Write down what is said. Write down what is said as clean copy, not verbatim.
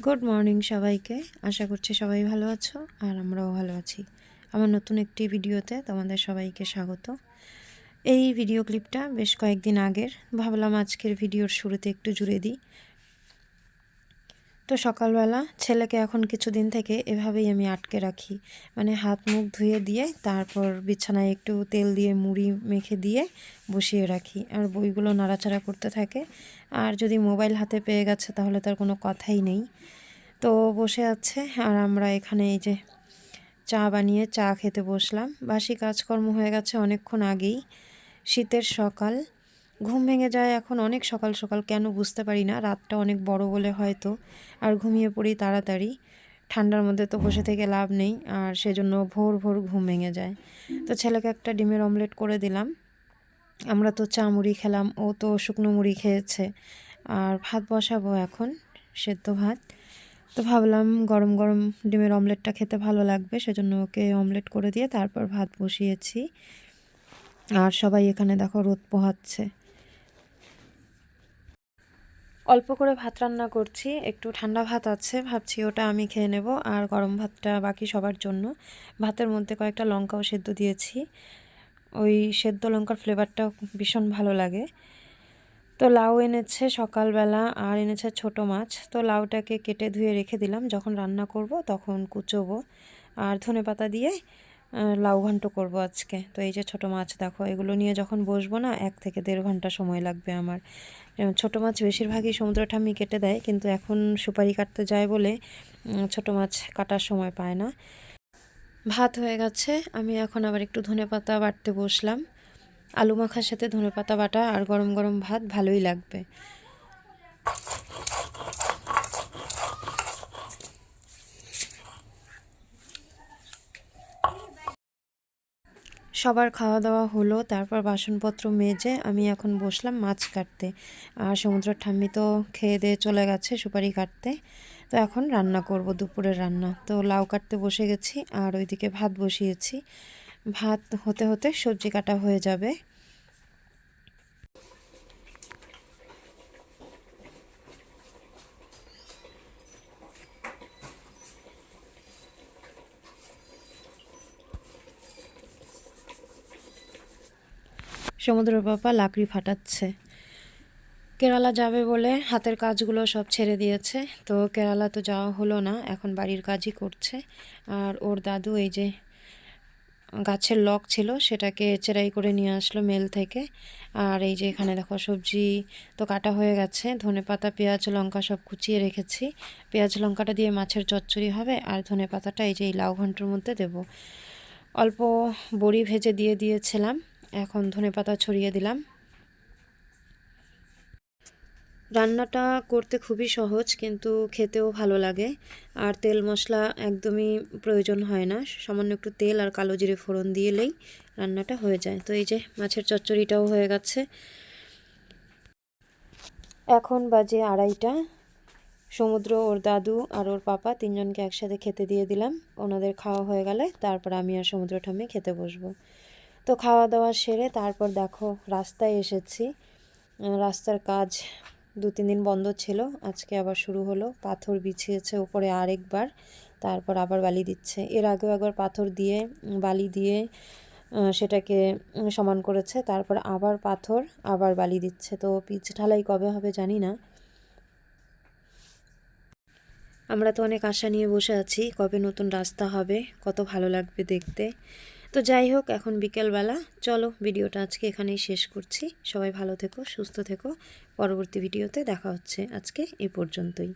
Good morning সবাইকে। আশা করছি সবাই ভালো আছো আর আমরাও ভালো আছি। আমার নতুন একটি ভিডিওতে তোমাদের সবাইকে স্বাগত। এই ভিডিও ক্লিপটা বেশ কয়েকদিন আগের, ভাবলাম আজকের ভিডিওর শুরুতে একটু জুড়ে দিই। তো সকালবেলা ছেলেকে এখন কিছুদিন থেকে এভাবেই আমি আটকে রাখি, মানে হাত মুখ ধুয়ে দিয়ে তারপর বিছানায় একটু তেল দিয়ে মুড়ি মেখে দিয়ে বসিয়ে রাখি, আর বইগুলো নাড়াচাড়া করতে থাকে। আর যদি মোবাইল হাতে পেয়ে গেছে তাহলে তার কোনো কথাই নেই। তো বসে আছে আর আমরা এখানে এই যে চা বানিয়ে চা খেতে বসলাম। বাসি কাজকর্ম হয়ে গেছে অনেকক্ষণ আগেই। শীতের সকাল, ঘুম ভেঙে যায় এখন অনেক সকাল সকাল, কেন বুঝতে পারি না। রাতটা অনেক বড় বলে হয়তো, আর ঘুমিয়ে পড়ি তাড়াতাড়ি। ঠান্ডার মধ্যে তো বসে থেকে লাভ নেই, আর সেজন্য ভোর ভোর ঘুম ভেঙে যায়। তো ছেলেকে একটা ডিমের অমলেট করে দিলাম। আমরা তো চা মুড়ি খেলাম, ও তো শুকনো মুড়ি খেয়েছে। আর ভাত বসাবো এখন, সেদ্ধ ভাত। তো ভাবলাম গরম গরম ডিমের অমলেটটা খেতে ভালো লাগবে, সেজন্য ওকে অমলেট করে দিয়ে তারপর ভাত বসিয়েছি। আর সবাই এখানে দেখো রোদ পোহাচ্ছে। অল্প করে ভাত রান্না করছি, একটু ঠান্ডা ভাত আছে, ভাবছি ওটা আমি খেয়ে নেব, আর গরম ভাতটা বাকি সবার জন্য। ভাতের মধ্যে কয়েকটা লঙ্কাও সেদ্ধ দিয়েছি, ওই সেদ্ধ লঙ্কার ফ্লেভারটা ভীষণ ভালো লাগে। তো লাউ এনেছে সকালবেলা, আর এনেছে ছোট মাছ। তো লাউটাকে কেটে ধুয়ে রেখে দিলাম, যখন রান্না করব তখন কুচোবো। আর ধনেপাতা দিয়ে লাউ ঘন্ট করব আজকে। তো এই যে ছোট মাছ দেখো, এগুলো নিয়ে যখন বসবো না 1 থেকে 1.5 ঘন্টা সময় লাগবে আমার। ছোট মাছ বেশিরভাগই সমুদ্র ঠাম্মি কেটে দেয়, কিন্তু এখন সুপারি কাটতে যায় বলে ছোট মাছ কাটার সময় পায় না। ভাত হয়ে গেছে, আমি এখন আবার একটু ধনেপাতা বাটতে বসলাম। আলু মাখার সাথে ধনেপাতা বাটা আর গরম গরম ভাত ভালোই লাগবে। সবার খাওয়া দাওয়া হলো, তারপর বাসনপত্র মেজে আমি এখন বসলাম মাছ কাটতে। আর সমুদ্র ঠাম্মি তো খেয়ে দিয়ে চলে গেছে সুপারি কাটতে। তো এখন রান্না করব, দুপুরের রান্না। তো লাউ কাটতে বসে গেছি, আর ওইদিকে ভাত বসিয়েছি। ভাত হতে হতে সবজি কাটা হয়ে যাবে। সমুদ্রের বাবা লাকড়ি ফাটাচ্ছে। কেরালা যাবে বলে হাতের কাজগুলো সব ছেড়ে দিয়েছে। তো কেরালা তো যাওয়া হলো না, এখন বাড়ির কাজই করছে। আর ওর দাদু এই যে গাছের লক ছিল সেটাকে চেরাই করে নিয়ে আসলো মেল থেকে। আর এই যে এখানে দেখো সবজি তো কাটা হয়ে গেছে, ধনেপাতা পেঁয়াজ লঙ্কা সব কুচিয়ে রেখেছি। পেঁয়াজ লঙ্কাটা দিয়ে মাছের চচ্চড়ি হবে, আর ধনেপাতাটা এই যে এই লাউ ঘন্টর মধ্যে দেব। অল্প বড়ি ভেজে দিয়ে দিয়েছিলাম, এখন ধনেপাতা ছড়িয়ে দিলাম। রান্নাটা করতে খুবই সহজ, কিন্তু খেতেও ভালো লাগে। আর তেল মশলা একদমই প্রয়োজন হয় না, সামান্য একটু তেল আর কালো জিরে ফোড়ন দিয়েলেই রান্নাটা হয়ে যায়। তো এই যে মাছের চচ্চড়িটাও হয়ে গেছে। এখন বাজে 2:30। সমুদ্র, ওর দাদু আর ওর পাপা তিনজনকে একসাথে খেতে দিয়ে দিলাম। ওনাদের খাওয়া হয়ে গেলে তারপর আমি আর সমুদ্র ঠাম্মি খেতে বসবো। তো খাওয়া দাওয়া সেরে তারপর দেখো রাস্তায় এসেছি। রাস্তার কাজ 2-3 দিন বন্ধ ছিল, আজকে আবার শুরু হলো। পাথর বিছিয়েছে উপরে আরেকবার, তারপর আবার বালি দিচ্ছে। এর আগেও একবার পাথর দিয়ে বালি দিয়ে সেটাকে সমান করেছে, তারপর আবার পাথর আবার বালি দিচ্ছে। তো পিচ ঢালাই কবে হবে জানি না। আমরা তো অনেক আশা নিয়ে বসে আছি, কবে নতুন রাস্তা হবে, কত ভালো লাগবে দেখতে। তো যাই হোক, এখন বিকেলবেলা, চলো ভিডিওটা আজকে এখানেই শেষ করছি। সবাই ভালো থেকো, সুস্থ থেকো। পরবর্তী ভিডিওতে দেখা হচ্ছে। আজকে এই পর্যন্তই।